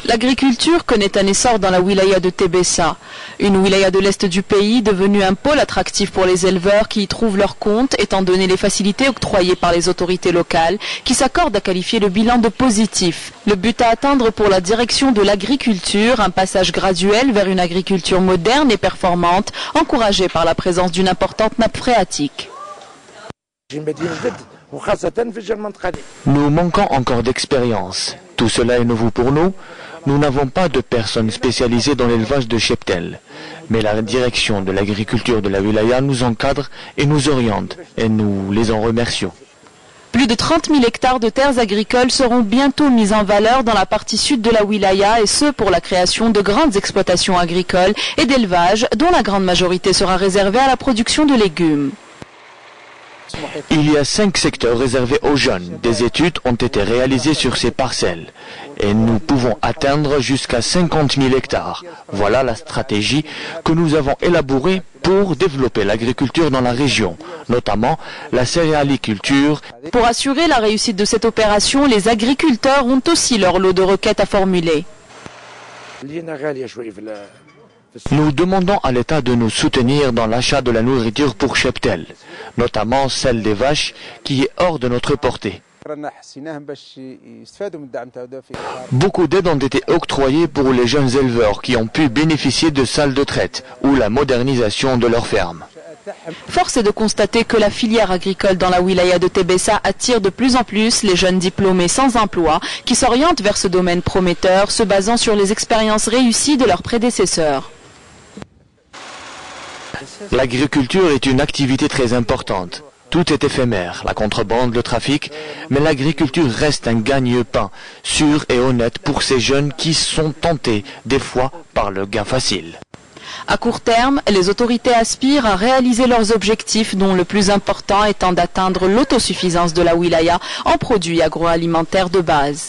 L'agriculture connaît un essor dans la wilaya de Tébessa, une wilaya de l'est du pays devenue un pôle attractif pour les éleveurs qui y trouvent leur compte étant donné les facilités octroyées par les autorités locales qui s'accordent à qualifier le bilan de positif. Le but à atteindre pour la direction de l'agriculture, un passage graduel vers une agriculture moderne et performante, encouragée par la présence d'une importante nappe phréatique. Nous manquons encore d'expérience. Tout cela est nouveau pour nous. Nous n'avons pas de personnes spécialisées dans l'élevage de cheptel. Mais la direction de l'agriculture de la wilaya nous encadre et nous oriente. Et nous les en remercions. Plus de 30 000 hectares de terres agricoles seront bientôt mis en valeur dans la partie sud de la wilaya et ce pour la création de grandes exploitations agricoles et d'élevage dont la grande majorité sera réservée à la production de légumes. Il y a 5 secteurs réservés aux jeunes. Des études ont été réalisées sur ces parcelles. Et nous pouvons atteindre jusqu'à 50 000 hectares. Voilà la stratégie que nous avons élaborée pour développer l'agriculture dans la région, notamment la céréaliculture. Pour assurer la réussite de cette opération, les agriculteurs ont aussi leur lot de requêtes à formuler. Nous demandons à l'État de nous soutenir dans l'achat de la nourriture pour cheptel, notamment celle des vaches qui est hors de notre portée. Beaucoup d'aides ont été octroyées pour les jeunes éleveurs qui ont pu bénéficier de salles de traite ou la modernisation de leurs fermes. Force est de constater que la filière agricole dans la wilaya de Tébessa attire de plus en plus les jeunes diplômés sans emploi qui s'orientent vers ce domaine prometteur se basant sur les expériences réussies de leurs prédécesseurs. L'agriculture est une activité très importante. Tout est éphémère, la contrebande, le trafic, mais l'agriculture reste un gagne-pain sûr et honnête pour ces jeunes qui sont tentés, des fois, par le gain facile. À court terme, les autorités aspirent à réaliser leurs objectifs dont le plus important étant d'atteindre l'autosuffisance de la wilaya en produits agroalimentaires de base.